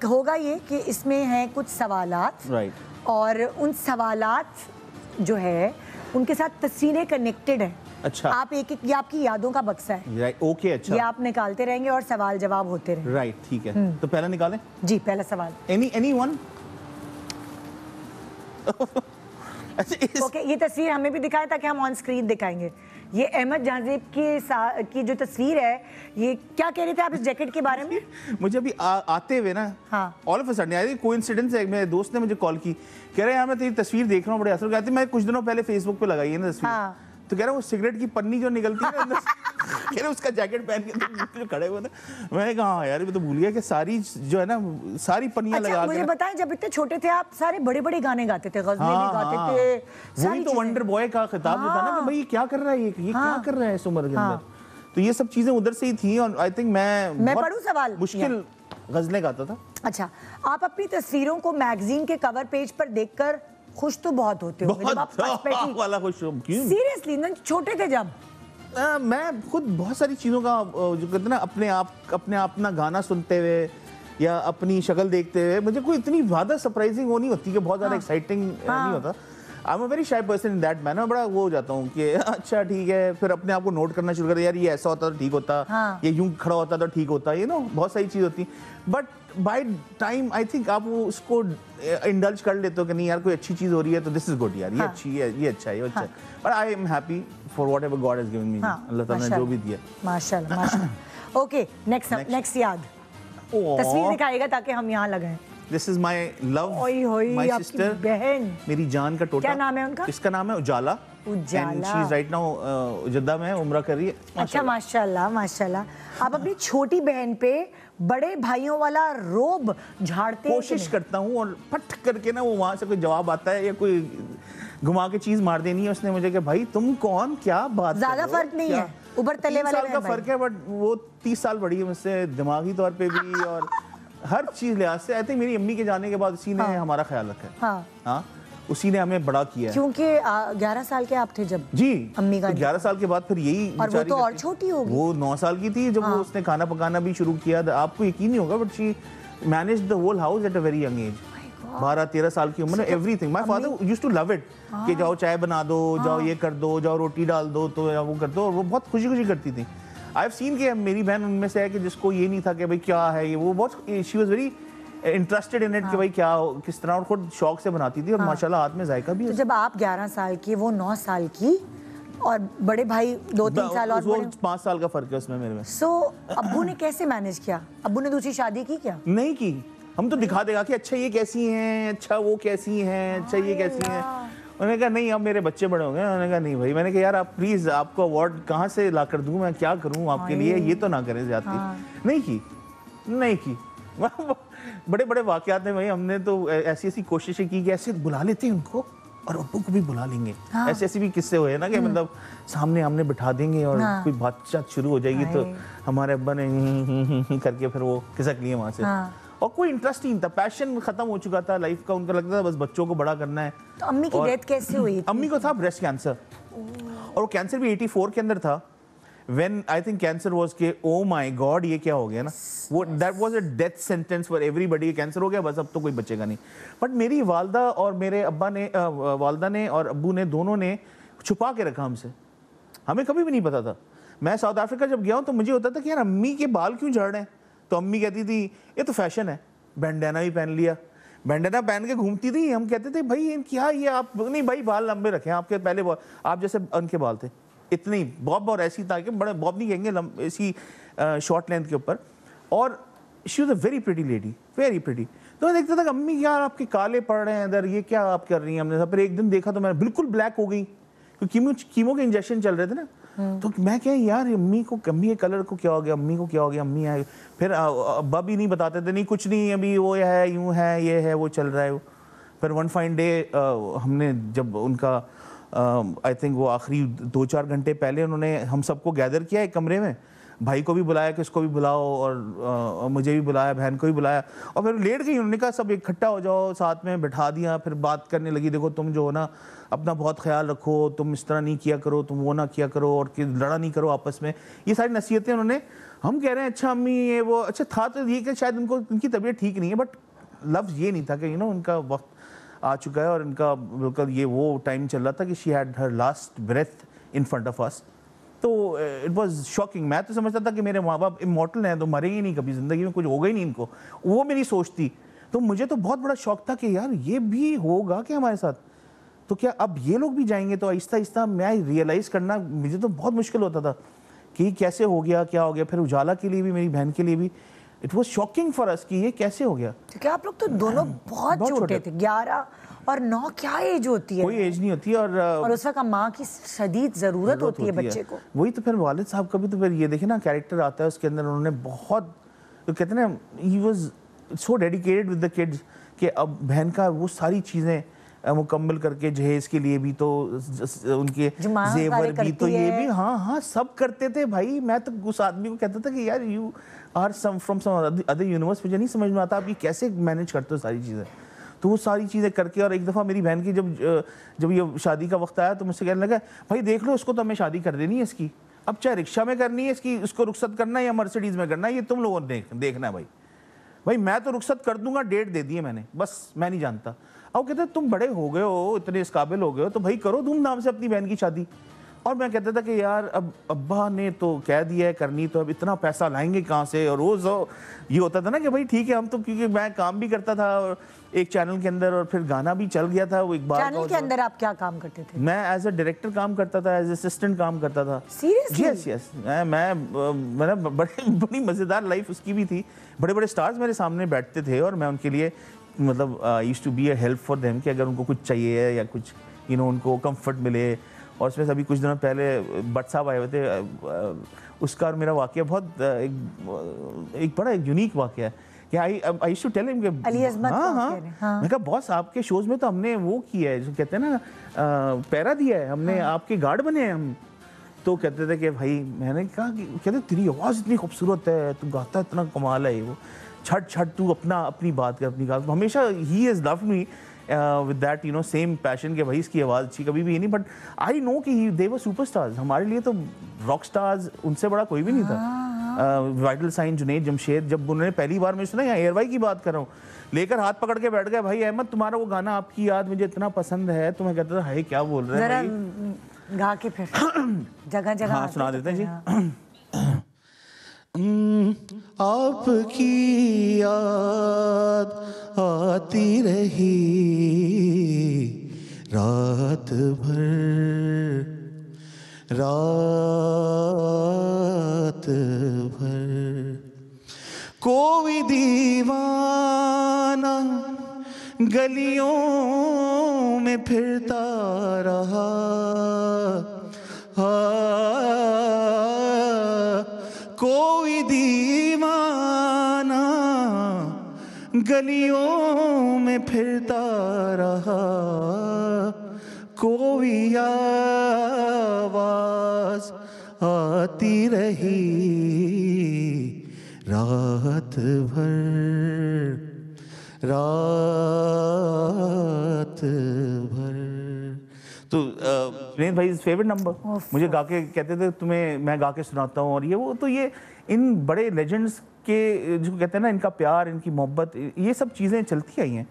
ہوگا یہ کہ اس میں ہیں کچھ سوالات اور ان سوالات جو ہے ان کے ساتھ تصویریں کنیکٹڈ ہیں. اچھا آپ ایک یہ آپ کی یادوں کا بکسہ ہے. اوکے اچھا. یہ آپ نکالتے رہیں گے اور سوال جواب ہوتے رہیں گے. رائٹ ٹھیک ہے. تو پہلا نکالیں. جی پہلا سوال. Any one. اوکے یہ تصویر ہمیں بھی دکھائیں تاکہ ہم آن اسکرین دکھائیں گے. یہ احمد جہانزیب کی جو تصویر ہے, یہ کیا کہہ رہے تھے آپ اس جیکٹ کے بارے میں؟ مجھے ابھی آتے ہوئے نا all of a sudden coincidence ہے, میرے دوست نے مجھے کال کی, کہہ رہے ہیں میں تیری تصویر دیکھ رہا ہوں بڑے اثر کرتی. میں کچھ دنوں پہلے فیس بک پہ لگائی ہے نا تصویر, تو کہہ رہا وہ سگریٹ کی پنی جو نکلتی ہے نا, کہہ رہے اس کا جیکٹ پہن کے جو کھڑے ہوئے تھے. میں نے کہا ہاں یار میں تو بھول گیا کہ ساری جو ہے نا ساری پنیاں لگا کے. مجھے بتائیں جب اتنے چھوٹے تھے آپ سارے بڑے بڑے گانے گاتے تھے, غزلیں بھی گاتے تھے. وہی تو ونڈر بوائے کا خطاب جو تھا نا کہ بھائی یہ کیا کر رہا ہے, یہ کیا کر رہا ہے اس عمر کے اندر. تو یہ سب چیزیں ادھر سے ہی تھیں. اور آئی تھنک میں پڑھوں سوال مشکل غزلیں گاتا تھا. اچھا آپ اپنی تصویروں کو میگزین کے کور پیج پر دیکھ کر خوش تو بہت ہوتے ہو والا خوش. سیریسلی چھوٹے تھے جب؟ میں خود بہت ساری چیزوں کا جو کہتے ہیں نا اپنے آپ اپنا گانا سنتے ہوئے یا اپنی شکل دیکھتے ہوئے مجھے کوئی اتنی زیادہ سرپرائزنگ وہ نہیں ہوتی کہ بہت زیادہ ایکسائٹنگ نہیں ہوتا. I am a very shy person in that man. میں بڑا وہ ہو جاتا ہوں کہ اچھا ٹھیک ہے, پھر اپنے آپ کو نوٹ کرنا شروع کر دیا, یار یہ ایسا ہوتا تو ٹھیک ہوتا, یہ یوں کھڑا ہوتا تو ٹھیک ہوتا, یہ نا بہت ساری چیز ہوتی. But by time I think آپ اس کو انڈلج کر لیتے ہو کہ نہیں یار کوئی اچھی چیز ہو رہی ہے تو دس از گڈ یار, یہ اچھی ہے, یہ اچھا ہے, یہ اچھا ہے. But I am happy for whatever God has given me. اللہ تعالیٰ نے جو بھی دیا ماشاءاللہ ماشاءاللہ. اوکے نیکسٹ یاد تصویر دکھائے گا تاکہ ہم یہاں لگائیں. This is my love, my sister, میری جان کا ٹوٹا. کیا نام ہے ان کا؟ اس کا نام ہے اجالا. And she is right now Jeddah میں عمرہ کر رہی ہے. اچھا ماشاءاللہ ماشاءاللہ. آپ اپنی چھوٹی بہن پہ بڑے بھائیوں والا روب جھاڑتے ہیں؟ کوشش کرتا ہوں اور پٹ کر کے نا وہ وہاں سے کوئی جواب آتا ہے یا کوئی گھما کے چیز مار دینی ہے اس نے مجھے کہ بھائی تم کون, کیا بات. زیادہ فرق نہیں ہے, اوپر تلے والے 3 سال کا فرق ہے, بٹ وہ 30 سال بڑی ہے مجھ سے دماغی طور پہ بھی اور ہر چیز لحاظ سے. آئی تھنک میری امی کے جانے کے بعد اسی نے ہمارا خیال رکھا ہے. ہاں اسی نے ہمیں بڑا کیا ہے. کیونکہ 11 سال کے آپ تھے جب جی امی کا 11 سال کے بعد پھر یہی, اور وہ تو اور چھوٹی ہوگی, وہ 9 سال کی تھی جب اس نے کھانا پکانا بھی شروع کیا. آپ کو یقین نہیں ہوگا but she managed the whole house at a very young age. 12-13 سال کی عمر میں everything. My father used to love it کہ جاؤ چائے بنا دو, جاؤ یہ کر دو, جاؤ روٹی ڈال دو, تو وہ کر دو. اور وہ بہت خوشی کرتی تھی. آئی ہیو سین کہ میری بہن ان میں سے ہے کہ جس کو یہ نہیں تھا کہ بھائی کیا ہے یہ, وہ بہت she was very interested in it کہ بھائی کیا کس طرح, اور خود شوق سے بناتی تھی اور ماشاءاللہ ہاتھ میں ذائقہ بھی ہے. جب آپ 11 سال کی, وہ 9 سال کی, اور بڑے بھائی 2-3 سال اور 5 سال کا فرق ہے اس میں میرے میں. سو ابو نے کیسے مینیج کیا؟ ابو نے دوسری شادی کی کیا؟ نہیں کی. ہم تو دکھا دے گا کہ اچھا یہ کیسی ہیں, اچھا وہ کیسی ہیں, اچھا یہ کیسی ہیں. انہوں نے کہا نہیں اب میرے بچے بڑے ہو گئے. انہوں نے کہا نہیں بھائی. میں نے کہا یار آپ پلیز آپ کو اوارڈ کہاں سے لا کر دوں, میں کیا کروں آپ کے لیے, یہ تو نہ کریں زیادتی. نہیں کی. بڑے بڑے واقعات ہیں بھائی. ہم نے تو ایسی کوششیں کی کہ ایسے بلا لیتے ہیں ان کو اور ابو کو بھی بلا لیں گے. ایسے بھی قصے ہوئے نا کہ مطلب سامنے ہم نے بٹھا دیں گے اور کوئی بات چیت شروع ہو جائے گی تو ہمارے ابا نے کر کے پھر وہ کھسک لیے وہاں سے. اور کوئی انٹرسٹ ہی نہیں تھا, پیشن ختم ہو چکا تھا لائف کا. ان کو لگتا تھا بس بچوں کو بڑا کرنا ہے. تو امی کی ڈیتھ کیسے ہوئی؟ امی کو تھا بریسٹ کینسر, اور وہ کینسر بھی 84 کے اندر تھا. when I think cancer was کہ oh my god یہ کیا ہو گیا نا, وہ that was a death sentence for everybody. Cancer ہو گیا بس اب تو کوئی بچے گا نہیں. بٹ میری والدہ اور میرے ابا نے, والدہ نے اور ابو نے دونوں نے چھپا کے رکھا ہم سے. ہمیں کبھی بھی نہیں پتا تھا. میں ساؤتھ افریقہ جب گیا ہوں تو مجھے ہوتا تھا کہ یار امی کے بال کیوں جھڑ رہے ہیں, تو امی کہتی تھی یہ تو فیشن ہے, بینڈینا بھی پہن لیا. بینڈینا پہن کے گھومتی تھی. ہم کہتے تھے بھائی کیا یہ آپ, نہیں بھائی بال لمبے رکھیں آپ کے, پہلے آپ جیسے ان کے بال تھے اتنے ہی, بوب اور ایسی تھا کہ بڑے بوب نہیں کہیں گے, اسی شارٹ لینتھ کے اوپر. اور she was a very pretty lady, very pretty. تو میں دیکھتا تھا کہ امی یار آپ کے کالے پڑ رہے ہیں ادھر, یہ کیا آپ کر رہی ہیں. ہم نے پھر ایک دن دیکھا تو میں بالکل بلیک ہو گئی کیونکہ کیمو کے انجیکشن چل رہے تھے نا. تو میں کہا یار امی کے کلر کو کیا ہو گیا, امی کو کیا ہو گیا, امی ہے. پھر ابا بھی نہیں بتاتے تھے, نہیں کچھ نہیں ابھی وہ ہے, یوں ہے, یہ ہے, وہ چل رہا ہے. پھر ون فائن ڈے ہم نے جب ان کا آئی تھنک وہ آخری 2-4 گھنٹے پہلے انہوں نے ہم سب کو گیدر کیا ایک کمرے میں, بھائی کو بھی بلایا کہ اس کو بھی بلاؤ اور مجھے بھی بلایا, بہن کو بھی بلایا, اور پھر لیٹ گئی. انہوں نے کہا سب اکٹھا ہو جاؤ, ساتھ میں بٹھا دیا, پھر بات کرنے لگی, دیکھو تم جو ہو نا اپنا بہت خیال رکھو, تم اس طرح نہیں کیا کرو, تم وہ نہ کیا کرو, اور کہ لڑا نہیں کرو آپس میں. یہ ساری نصیحتیں انہوں نے. ہم کہہ رہے ہیں اچھا امی یہ وہ, اچھا تھا تو یہ کہ شاید ان کی طبیعت ٹھیک نہیں ہے, بٹ لفظ یہ نہیں تھا کہ ان کا وقت آ چکا ہے, اور ان کا بالکل یہ وہ ٹائم چل رہا تھا کہ she had her last breath in front of us. تو اٹ واز شاکنگ. میں تو سمجھتا تھا کہ میرے ماں باپ امورٹل ہیں تو مریں گے نہیں کبھی, زندگی میں کچھ ہوگا ہی نہیں ان کو, وہ میری سوچ تھی. تو مجھے تو بہت بڑا شوق تھا کہ یار یہ بھی ہوگا کہ ہمارے ساتھ, تو کیا اب یہ لوگ بھی جائیں گے؟ تو آہستہ آہستہ میں ریئلائز کرنا مجھے تو بہت مشکل ہوتا تھا کہ کیسے ہو گیا, کیا ہو گیا. پھر اجالا کے لیے بھی, میری بہن کے لیے بھی اٹ واز شاکنگ فار اس کہ یہ کیسے ہو گیا. کیونکہ آپ لوگ تو دونوں بہت چھوٹے تھے, 11 اور 9 کیا ایج ہوتی ہے؟ کوئی ایج نہیں ہوتی, اور اس وقت ماں کی شدید ضرورت ہوتی ہے بچے کو. وہی تو پھر والد صاحب کا بھی تو پھر یہ دیکھیں نا کیریکٹر آتا ہے اس کے اندر. انہوں نے بہت, کہتے ہیں نا he was so dedicated with the kids, کہ اب بہن کا وہ ساری چیزیں مکمل کر کے, جہیز کے لیے بھی تو ان کے زیور بھی تو یہ بھی, ہاں سب کرتے تھے بھائی. میں تو اس آدمی کو کہتا تھا کہ یار you are from some other universe. مجھے نہیں سمجھ میں آتا آپ یہ کیسے مینیج کرتے ہو ساری چیزیں. تو وہ ساری چیزیں کر کے, اور ایک دفعہ میری بہن کی جب یہ شادی کا وقت آیا تو مجھ سے کہنے لگا بھائی دیکھ لو اس کو تو ہمیں شادی کر دینی ہے اس کی, اب چاہے رکشہ میں کرنی ہے اس کو رخصت کرنا ہے یا مرسیڈیز میں کرنا ہے, یہ تم لوگوں نے دیکھنا ہے بھائی میں تو رخصت کر دوں گا, ڈیٹ دے دی ہے میں نے, بس میں نہیں جانتا. اب کہتے ہیں تم بڑے ہو گئے ہو, اتنے اس قابل ہو گئے ہو, تو بھائی کرو دھوم دھام سے اپنی بہن کی شادی. اور میں کہتا تھا کہ یار اب ابا نے تو کہہ دیا ہے کرنی, تو اب اتنا پیسہ لائیں گے کہاں سے. اور روز یہ ہوتا تھا نا کہ بھائی ٹھیک ہے ہم تو, کیونکہ میں کام بھی کرتا تھا ایک چینل کے اندر, اور پھر گانا بھی چل گیا تھا. وہ ایک بار چینل کے اندر آپ کیا کام کرتے تھے؟ میں ایز اے ڈائریکٹر کام کرتا تھا, ایز اسسٹنٹ کام کرتا تھا. سیریسلی؟ یس میں بڑی مزیدار لائف اس کی بھی تھی. بڑے بڑے سٹارز میرے سامنے بیٹھتے تھے اور میں ان کے لیے مطلب used to be a help for them, کہ اگر ان کو کچھ چاہیے یا کچھ ان کو کمفرٹ ملے. اور اس میں سے ابھی کچھ دنوں پہلے بٹ صاحب آئے ہوئے تھے, اس کا اور میرا واقعہ بہت ایک بڑا یونیک واقعہ ہے کہ آئی یوزڈ ٹو ٹیل ہم کہ ہاں میں کہا باس آپ کے شوز میں تو ہم نے وہ کیا ہے, جو کہتے ہیں نا پیرا دیا ہے, ہم نے آپ کے گارڈ بنے ہیں ہم. تو کہتے تھے کہ بھائی, میں نے کہا کہ کہتے تیری آواز اتنی خوبصورت ہے, تو گاتا اتنا کمال ہے, وہ چھٹ تو اپنی بات کر, اپنی بات. ہمیشہ ہی has load me with that same passion کہ بھائی اس کی آواز اچھی, کبھی بھی نہیں. بٹ I know کہ they were super stars. ہمارے لیے تو راک سٹارز ان سے بڑا کوئی بھی نہیں تھا. وائٹل سائن, جنید جمشید, جب انہوں نے پہلی بار میں سنا, یا ایئر وائی کی بات کر رہا ہوں, لے کر ہاتھ پکڑ کے بیٹھ گئے, بھائی احمد تمہارا وہ گانا آپ کی یاد مجھے اتنا پسند ہے. تو میں کہتا تھا ہائے کیا بول رہے ہیں ذرا گا کے پھر جگہ جگہ. ہاں سنا دیتے ہیں جی. آپ کی یاد آتی رہی رات بھر, رات بھر. کوئی دیوانہ گلیوں میں پھرتا رہا, کوئی دیوانہ گلیوں میں پھرتا رہا, کوئی آواز آتی رہی رات بھر, رات بھر. تو جنید بھائی فیوریٹ نمبر, مجھے گا کے کہتے تھے تمہیں میں گا کے سناتا ہوں, اور یہ وہ. تو یہ ان بڑے لیجنڈز کے جو کہتے ہیں نا, ان کا پیار, ان کی محبت, یہ سب چیزیں چلتی آئی ہیں.